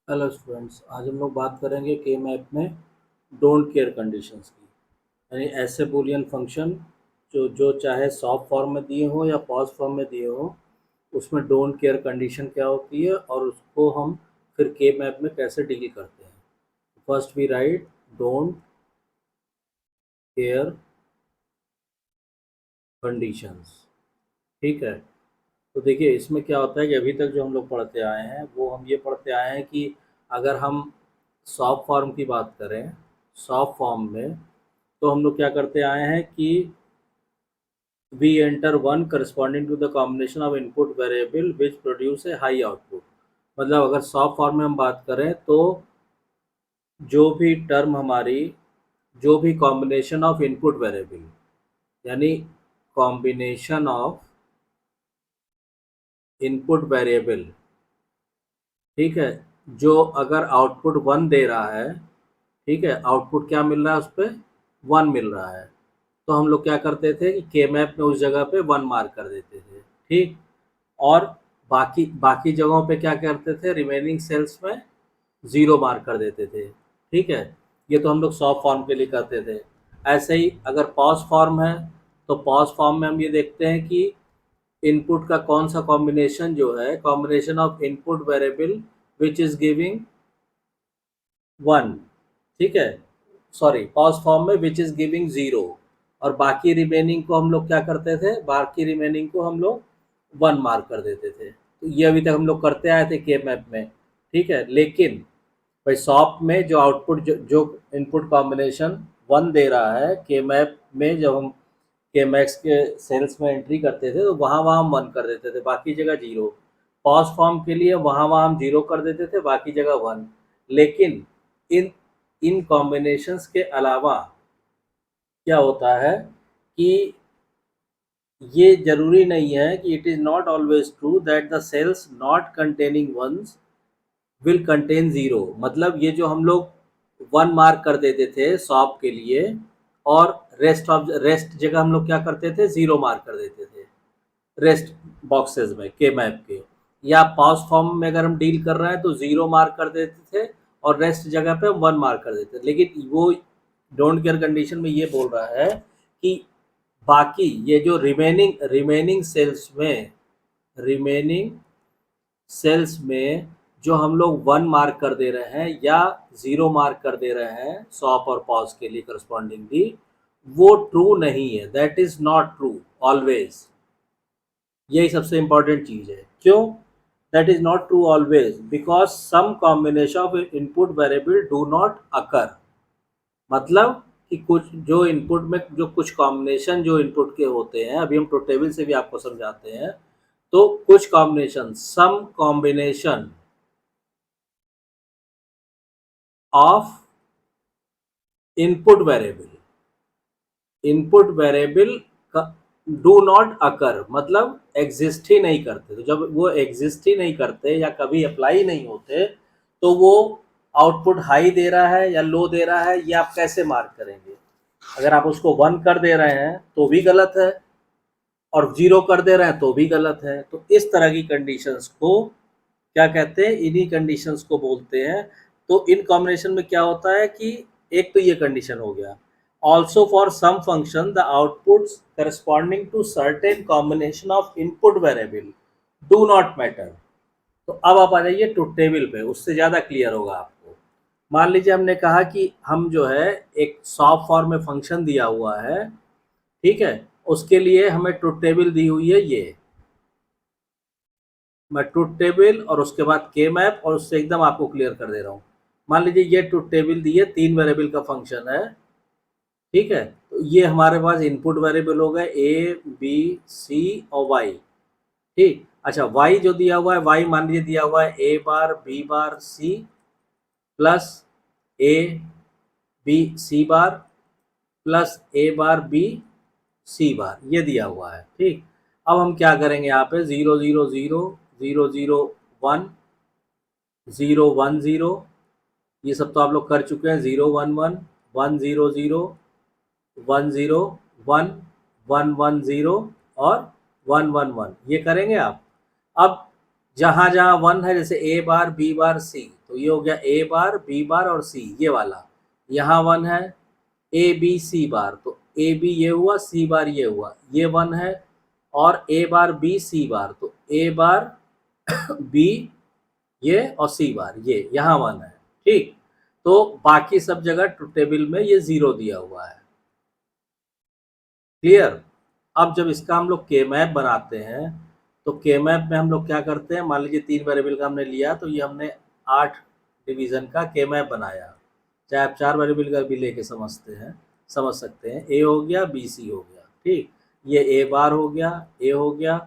Hello students, आज हम लोग बात करेंगे के मैप में डोंट केयर कंडीशंस की। यानी ऐसे बूलियन फंक्शन जो चाहे सॉफ्ट फॉर्म में दिए हो या पॉज फॉर्म में दिए हो, उसमें डोंट केयर कंडीशन क्या होती है और उसको हम फिर के मैप में कैसे डील करते हैं। First we write don't care conditions. ठीक है, तो देखिए इसमें क्या होता है कि अभी तक जो हम लोग पढ़ते आए हैं वो हम ये पढ़ते आए हैं कि अगर हम सॉफ्ट फॉर्म की बात करें, सॉफ्ट फॉर्म में तो हम लोग क्या करते आए हैं कि we enter one corresponding to the combination of input variable which produce a high output. मतलब अगर सॉफ्ट फॉर्म में हम बात करें तो जो भी टर्म हमारी, जो भी कॉम्बिनेशन ऑफ इनपुट वेरिएबल, यानी कॉम्बिनेशन ऑफ इनपुट वेरिएबल, ठीक है, जो अगर आउटपुट वन दे रहा है, ठीक है, आउटपुट क्या मिल रहा है, उस पर वन मिल रहा है, तो हम लोग क्या करते थे कि के मैप में उस जगह पे वन मार्क कर देते थे। ठीक, और बाकी बाकी जगहों पे क्या करते थे, रिमेनिंग सेल्स में ज़ीरो मार्क कर देते थे। ठीक है, ये तो हम लोग सॉफ्ट फॉर्म के लिए करते थे। ऐसे ही अगर पॉज फॉर्म है तो पॉज फॉर्म में हम ये देखते हैं कि इनपुट का कौन सा कॉम्बिनेशन जो है, combination of input variable which is giving one, ठीक है, सॉरी पॉज फॉर्म में विच इज़ गिविंग ज़ीरो, और बाकी रिमेनिंग को हम लोग क्या करते थे, बाकी रिमेनिंग को हम लोग वन मार्क कर देते थे। तो ये अभी तक हम लोग करते आए थे के मैप में। ठीक है, लेकिन भाई सॉफ्ट में जो आउटपुट जो इनपुट कॉम्बिनेशन वन दे रहा है, के मैप में जब हम के मैक्स के सेल्स में एंट्री करते थे तो वहाँ वहाँ हम वन कर देते थे, बाकी जगह जीरो। पॉज फॉर्म के लिए वहाँ वहाँ हम जीरो कर देते थे, बाकी जगह वन। लेकिन इन इन कॉम्बिनेशंस के अलावा क्या होता है कि ये जरूरी नहीं है कि it is not always true that the cells not containing ones will contain zero. मतलब ये जो हम लोग वन मार्क कर देते थे सॉप के लिए, और रेस्ट जगह हम लोग क्या करते थे, ज़ीरो मार्क कर देते थे रेस्ट बॉक्सेस में के मैप के। या पॉज फॉर्म में अगर हम डील कर रहे हैं तो ज़ीरो मार्क कर देते थे और रेस्ट जगह पे हम वन मार्क कर देते थे। लेकिन वो डोंट केयर कंडीशन में ये बोल रहा है कि बाकी ये जो रिमेनिंग रिमेनिंग सेल्स में जो हम लोग वन मार्क कर दे रहे हैं या ज़ीरो मार्क कर दे रहे हैं सॉप और पॉज के लिए करस्पॉन्डिंगली, वो ट्रू नहीं है, that is not true always. यही सबसे इंपॉर्टेंट चीज़ है। क्यों that is not true always? Because some combination of input variable do not occur. मतलब कि कुछ जो इनपुट में जो कुछ कॉम्बिनेशन जो इनपुट के होते हैं, अभी हम ट्रुथ टेबल से भी आपको समझाते हैं, तो कुछ combination, some combination of input variable do not occur, मतलब एग्जिस्ट ही नहीं करते। तो जब वो एग्जिस्ट ही नहीं करते या कभी अप्लाई नहीं होते, तो वो आउटपुट हाई दे रहा है या लो दे रहा है, ये आप कैसे मार्क करेंगे? अगर आप उसको वन कर दे रहे हैं तो भी गलत है, और जीरो कर दे रहे हैं तो भी गलत है। तो इस तरह की कंडीशंस को क्या कहते हैं, इन्हीं कंडीशंस को बोलते हैं। तो इन कॉम्बिनेशन में क्या होता है कि एक तो ये कंडीशन हो गया, also for some function the outputs corresponding to certain combination of input variable do not matter. तो अब आप आ जाइए ट्रुथ टेबल पे, उससे ज़्यादा क्लियर होगा आपको। मान लीजिए हमने कहा कि हम जो है एक सॉफ्ट फॉर्म में फंक्शन दिया हुआ है, ठीक है, उसके लिए हमें ट्रुथ टेबल दी हुई है ये। मैं ट्रुथ टेबल और उसके बाद के मैप और उससे एकदम आपको क्लियर कर दे रहा हूँ। मान लीजिए ये ट्रुथ टेबल दी है, तीन वेरिएबल का फंक्शन है, ठीक है, तो ये हमारे पास इनपुट वेरिएबल हो गए ए बी सी और वाई। ठीक, अच्छा वाई जो दिया हुआ है, वाई मान लीजिए दिया हुआ है A bar B bar C plus A B C bar plus A bar B C bar, ये दिया हुआ है। ठीक, अब हम क्या करेंगे, यहाँ पे zero zero zero, zero zero one, zero one zero, ये सब तो आप लोग कर चुके हैं। Zero one one, one zero zero, one zero one, one one zero और वन वन वन, ये करेंगे आप। अब जहां जहां वन है, जैसे ए बार बी बार सी, तो ये हो गया ए बार बी बार और सी ये वाला। यहाँ वन है ए बी सी बार, तो ए बी ये हुआ, सी बार ये हुआ, ये वन है। और ए बार बी सी बार, तो ए बार बी ये और सी बार ये, यहाँ वन है। ठीक, तो बाकी सब जगह ट्रुथ टेबल में ये 0 दिया हुआ है। क्लियर। अब जब इसका हम लोग के मैप बनाते हैं, तो के मैप में हम लोग क्या करते हैं, मान लीजिए 3 वेरिएबल का हमने लिया, तो ये हमने 8 डिवीजन का के मैप बनाया। चाहे आप 4 वेरिएबल का भी लेके समझ सकते हैं। ए हो गया, बी सी हो गया। ठीक, ये ए बार हो गया, ए हो गया,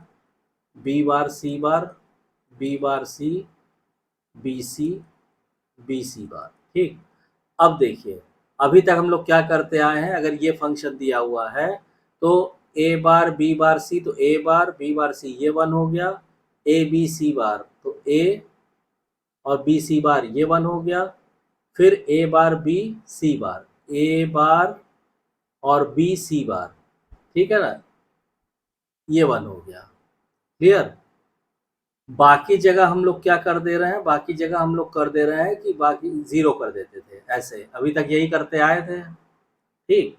बी बार सी बार, बी बार सी, बी सी, बी सी बार। ठीक, अब देखिए अभी तक हम लोग क्या करते आए हैं, अगर ये फंक्शन दिया हुआ है तो ए बार बी बार सी, तो ए बार बी बार सी ये वन हो गया, ए बी सी बार तो ए और बी सी बार ये वन हो गया, फिर ए बार बी सी बार, ए बार और बी सी बार, ठीक है ना, ये वन हो गया। क्लियर। बाकी जगह हम लोग क्या कर दे रहे हैं, बाकी जगह हम लोग कर दे रहे हैं कि बाकी 0 कर देते थे, ऐसे अभी तक यही करते आए थे। ठीक,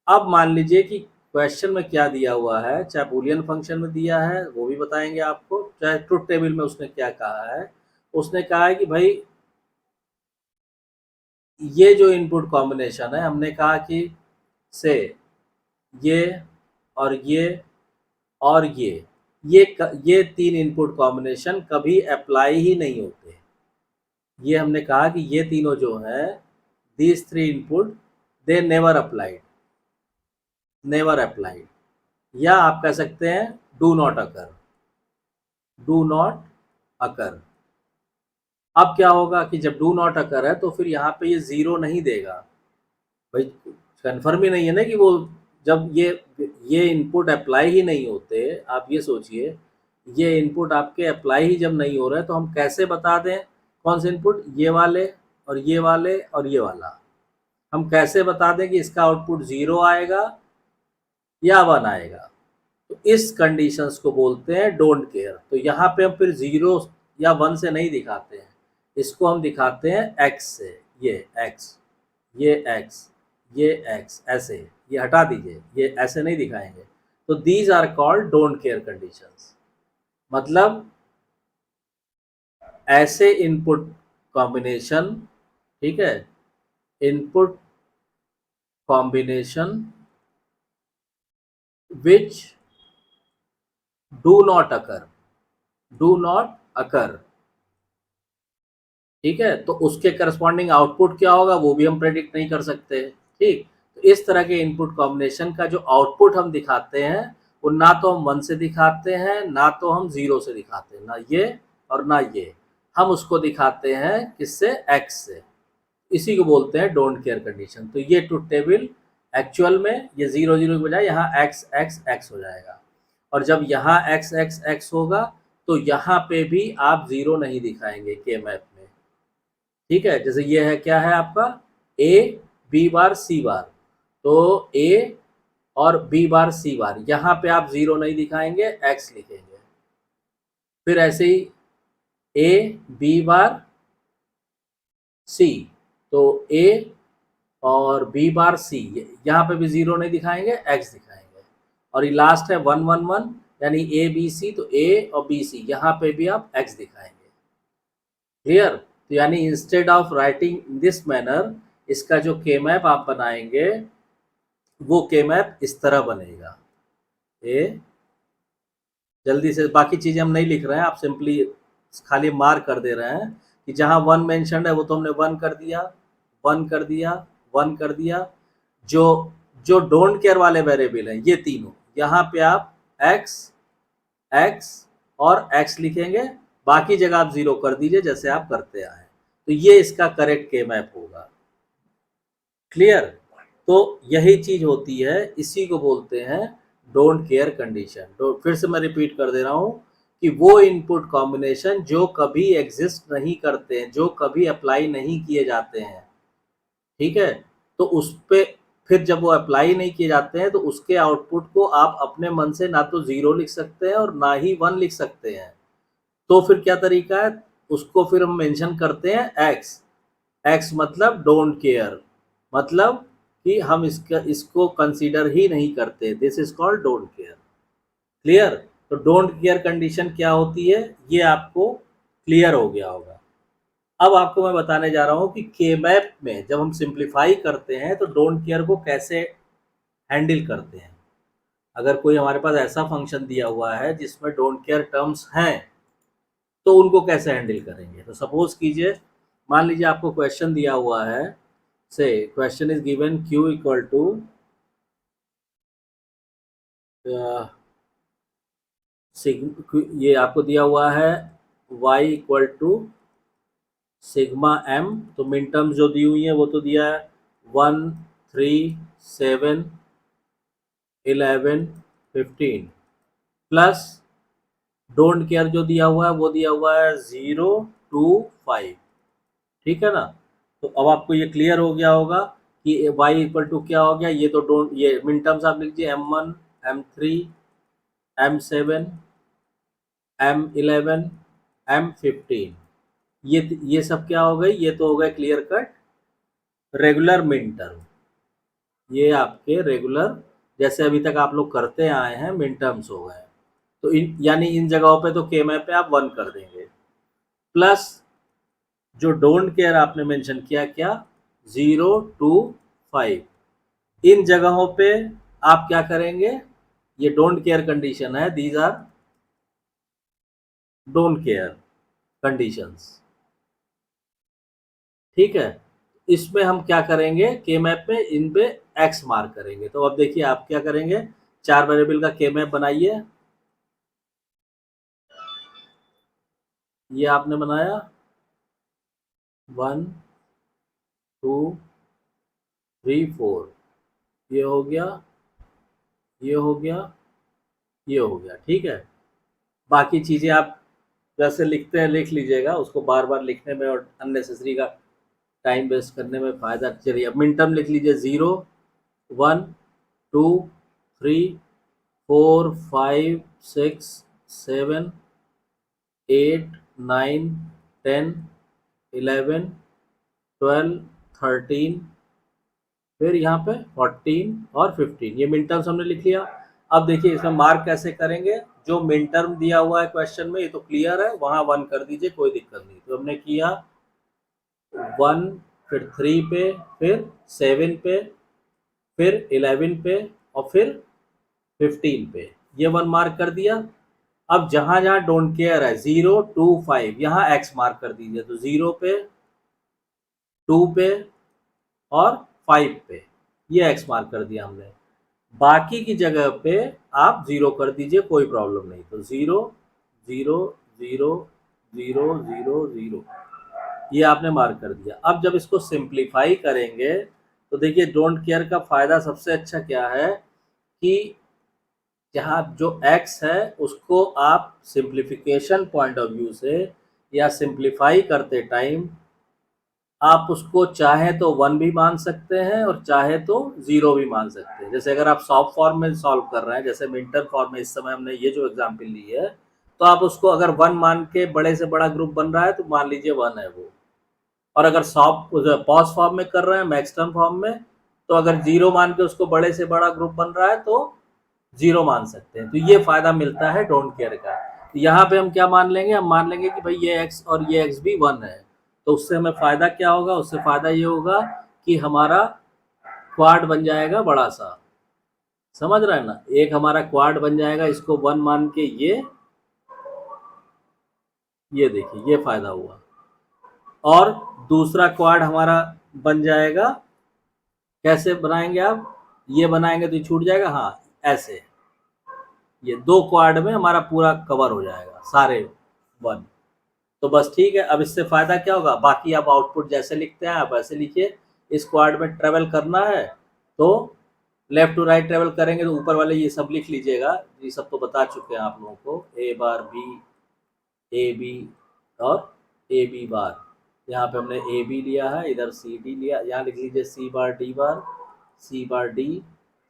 अब मान लीजिए कि क्वेश्चन में क्या दिया हुआ है, चाहे बूलियन फंक्शन में दिया है वो भी बताएंगे आपको, चाहे ट्रुथ टेबल में उसने क्या कहा है। उसने कहा है कि भाई ये जो इनपुट कॉम्बिनेशन है, हमने कहा कि से ये और ये और ये 3 इनपुट कॉम्बिनेशन कभी अप्लाई ही नहीं होते। ये हमने कहा कि ये तीनों जो हैं, these 3 input they never applied, never applied, या आप कह सकते हैं do not occur, do not अकर। अब क्या होगा कि जब डू नॉट अकर है तो फिर यहाँ पे ये 0 नहीं देगा। भाई कन्फर्म ही नहीं है ना कि वो, जब ये इनपुट अप्लाई ही नहीं होते, आप ये सोचिए ये इनपुट आपके अप्लाई ही जब नहीं हो रहे तो हम कैसे बता दें कौन से इनपुट, ये वाले और ये वाले और ये वाला, हम कैसे बता दें कि इसका आउटपुट 0 आएगा या 1 आएगा। तो इस कंडीशंस को बोलते हैं डोंट केयर। तो यहाँ पे हम फिर 0 या 1 से नहीं दिखाते हैं, इसको हम दिखाते हैं x से, ये x, ये x, ये x, ऐसे, ये हटा दीजिए, ये ऐसे नहीं दिखाएंगे। तो these are called don't care conditions, मतलब ऐसे इनपुट कॉम्बिनेशन, ठीक है, input combination which do not occur, do not occur, ठीक है। तो उसके करस्पॉन्डिंग आउटपुट क्या होगा वो भी हम प्रेडिक्ट नहीं कर सकते। ठीक, तो इस तरह के इनपुट कॉम्बिनेशन का जो आउटपुट हम दिखाते हैं वो ना तो हम 1 से दिखाते हैं, ना तो हम 0 से दिखाते हैं, ना ये और ना ये, हम उसको दिखाते हैं किससे, x से। इसी को बोलते हैं डोंट केयर कंडीशन। तो ये ट्रुथ टेबल एक्चुअल में ये 0 0 के बजाय यहाँ x x x हो जाएगा, और जब यहाँ x x x होगा तो यहाँ पे भी आप 0 नहीं दिखाएंगे के मैप में। ठीक है, जैसे ये है, क्या है आपका a b बार c बार, तो a और b बार c बार, यहाँ पे आप 0 नहीं दिखाएंगे, x लिखेंगे। फिर ऐसे ही a b बार c, तो a और b बार c, यहाँ पे भी 0 नहीं दिखाएंगे, x दिखाएंगे। और ये लास्ट है 1 1 1, यानी a b c, तो a और b c, यहाँ पे भी आप x दिखाएंगे। क्लियर। तो यानी instead of writing in this manner, इसका जो के मैप आप बनाएंगे वो के मैप इस तरह बनेगा। जल्दी से, बाकी चीजें हम नहीं लिख रहे हैं, आप सिंपली खाली मार्क कर दे रहे हैं कि जहां 1 मेंशन है वो तो हमने 1 कर दिया, 1 कर दिया, 1 कर दिया। जो जो डोंट केयर वाले वेरिएबल हैं ये तीनों, यहाँ पे आप x x और x लिखेंगे, बाकी जगह आप 0 कर दीजिए जैसे आप करते आए। तो ये इसका करेक्ट के मैप होगा। क्लियर। तो यही चीज होती है, इसी को बोलते हैं डोंट केयर कंडीशन। तो फिर से मैं रिपीट कर दे रहा हूं कि वो इनपुट कॉम्बिनेशन जो कभी एग्जिस्ट नहीं करते हैं, जो कभी अप्लाई नहीं किए जाते हैं, ठीक है, तो उस पे फिर जब वो अप्लाई नहीं किए जाते हैं तो उसके आउटपुट को आप अपने मन से ना तो 0 लिख सकते हैं और ना ही 1 लिख सकते हैं। तो फिर क्या तरीका है, उसको फिर हम मेंशन करते हैं एक्स। एक्स मतलब डोंट केयर, मतलब कि हम इसको कंसीडर ही नहीं करते, this is called don't care. Clear? तो डोंट केयर कंडीशन क्या होती है, ये आपको क्लियर हो गया होगा। अब आपको मैं बताने जा रहा हूं कि के मैप में जब हम सिंप्लीफाई करते हैं तो डोंट केयर को कैसे हैंडल करते हैं। अगर कोई हमारे पास ऐसा फंक्शन दिया हुआ है जिसमें डोंट केयर टर्म्स हैं, तो उनको कैसे हैंडल करेंगे। तो सपोज कीजिए, मान लीजिए आपको क्वेश्चन दिया हुआ है, से question is given Q equal to ये आपको दिया हुआ है y equal to sigma m। तो मिन टर्म्स जो दी हुई है वो तो दिया है 1, 3, 7, 11, 15 प्लस डोंट केयर जो दिया हुआ है वो दिया हुआ है 0 to 5। ठीक है ना? तो अब आपको ये क्लियर हो गया होगा कि y इक्वल टू क्या हो गया, ये तो डोंट, ये मिन टर्म्स आप लिख लीजिए m1, m3, m7, m11, m15। ये सब क्या हो गई, ये तो हो गए clear cut regular min term. ये आपके रेगुलर, जैसे अभी तक आप लोग करते आए हैं, मिन टर्म्स हो गए। तो यानी इन जगहों पे तो के मैप पे आप 1 कर देंगे, प्लस जो डोंट केयर आपने मेंशन किया क्या, 0 to 5। इन जगहों पे आप क्या करेंगे, ये डोंट केयर कंडीशन है, these are don't care conditions. ठीक है? इसमें हम क्या करेंगे, के मैप में इन पे एक्स मार्क करेंगे। तो अब देखिए आप क्या करेंगे, 4 वेरिएबल का के मैप बनाइए। ये आपने बनाया 1, 2, 3, 4, ये हो गया, ये हो गया, ये हो गया। ठीक है? बाकी चीजें आप जैसे लिखते हैं लिख लीजिएगा, उसको बार बार लिखने में और अननेसेसरी का टाइम वेस्ट करने में फायदा। चलिए अब मिन टर्म लिख लीजिए, 0, 1, 2, 3, 4, 5, 6, 7, 8, 9, 10, 11, 12, 13, फिर यहाँ पे 14 और 15, ये मिन टर्म्स हमने लिख लिया। अब देखिए इसमें मार्क कैसे करेंगे, जो मिन टर्म दिया हुआ है क्वेश्चन में ये तो क्लियर है, वहां 1 कर दीजिए, कोई दिक्कत नहीं। तो हमने किया 1, फिर 3 पे, फिर 7 पे, फिर 11 पे, और फिर 15 पे, ये 1 मार्क कर दिया। अब जहां जहां डोंट केयर है 0 to 5, यहाँ एक्स मार्क कर दीजिए। तो 0 पे, 2 पे और 5 पे ये एक्स मार्क कर दिया हमने। बाकी की जगह पे आप 0 कर दीजिए, कोई प्रॉब्लम नहीं। तो 0, 0, 0, 0, 0, 0, ये आपने मार्क कर दिया। अब जब इसको सिंप्लीफाई करेंगे तो देखिए डोंट केयर का फायदा सबसे अच्छा क्या है कि जहाँ जो x है उसको आप सिंप्लीफिकेशन पॉइंट ऑफ व्यू से या सिंप्लीफाई करते टाइम आप उसको चाहे तो 1 भी मान सकते हैं और चाहे तो 0 भी मान सकते हैं। जैसे अगर आप सॉफ्ट फॉर्म में सॉल्व कर रहे हैं, जैसे मिंटर फॉर्म में इस समय हमने ये जो एग्जाम्पल ली है, तो आप उसको अगर 1 मान के बड़े से बड़ा ग्रुप बन रहा है तो मान लीजिए 1 है वो। और अगर सॉफ्ट पॉज फॉर्म में कर रहे हैं, मैक्सटर्म फॉर्म में, तो अगर 0 मान के उसको बड़े से बड़ा ग्रुप बन रहा है तो 0 मान सकते हैं। तो ये फायदा मिलता है डोंट केयर का। तो यहाँ पे हम क्या मान लेंगे, हम मान लेंगे कि भाई ये x और ये x भी 1 है। तो उससे हमें फायदा क्या होगा, उससे फायदा ये होगा कि हमारा क्वाड बन जाएगा बड़ा सा। समझ रहे हैं ना, एक हमारा क्वाड बन जाएगा, इसको 1 मान के ये देखिए ये फायदा हुआ। और दूसरा क्वाड हमारा बन जाएगा, कैसे बनाएंगे आप, ये बनाएंगे तो ये छूट जाएगा, हाँ ऐसे, ये 2 क्वाड में हमारा पूरा कवर हो जाएगा सारे 1। तो बस ठीक है। अब इससे फायदा क्या होगा, बाकी आप आउटपुट जैसे लिखते हैं आप ऐसे लिखिए। इस क्वाड में ट्रेवल करना है तो लेफ्ट टू राइट ट्रेवल करेंगे, तो ऊपर वाले ये सब लिख लीजिएगा, ये सब तो बता चुके हैं आप लोगों को, ए बार बी, ए बी और ए बी बार। यहाँ पे हमने ए बी लिया है, इधर सी डी लिया, यहाँ लिख लीजिए सी बार डी बार, सी बार डी,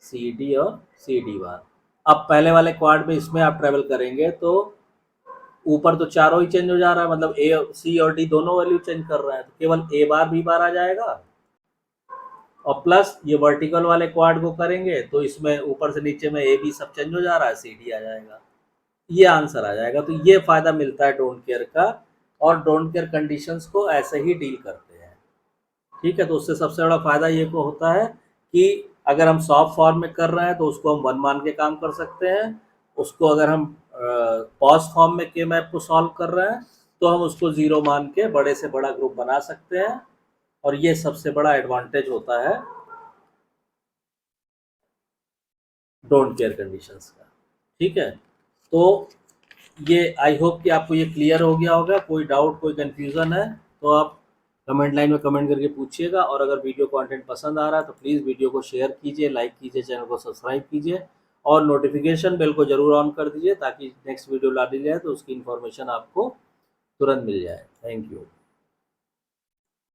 सी डी और सी डी बार। अब पहले वाले क्वाड में इसमें आप ट्रेवल करेंगे तो ऊपर तो चारों ही चेंज हो जा रहा है, मतलब ए, सी और डी दोनों वैल्यू चेंज कर रहा है, तो केवल ए बार बी बार आ जाएगा, और प्लस ये वर्टिकल वाले क्वाड को करेंगे तो इसमें ऊपर से नीचे में ए बी सब चेंज हो जा रहा है, सी डी आ जाएगा, ये आंसर आ जाएगा। तो ये फायदा मिलता है डोंट केयर का, और डोंट केयर कंडीशंस को ऐसे ही डील करते हैं। ठीक है, तो उससे सबसे बड़ा फायदा ये को होता है कि अगर हम सॉफ्ट फॉर्म में कर रहे हैं तो उसको हम वन मान के काम कर सकते हैं, उसको अगर हम पॉज फॉर्म में के मैप को सॉल्व कर रहे हैं तो हम उसको जीरो मान के बड़े से बड़ा ग्रुप बना सकते हैं, और ये सबसे बड़ा एडवांटेज होता है डोंट केयर कंडीशंस का। ठीक है, तो ये आई होप कि आपको ये क्लियर हो गया होगा। कोई डाउट, कोई कंफ्यूजन है तो आप कमेंट लाइन में कमेंट करके पूछिएगा, और अगर वीडियो कंटेंट पसंद आ रहा है तो प्लीज़ वीडियो को शेयर कीजिए, लाइक कीजिए, चैनल को सब्सक्राइब कीजिए, और नोटिफिकेशन बेल को ज़रूर ऑन कर दीजिए ताकि नेक्स्ट वीडियो ला दी जाए तो उसकी इन्फॉर्मेशन आपको तुरंत मिल जाए। Thank you.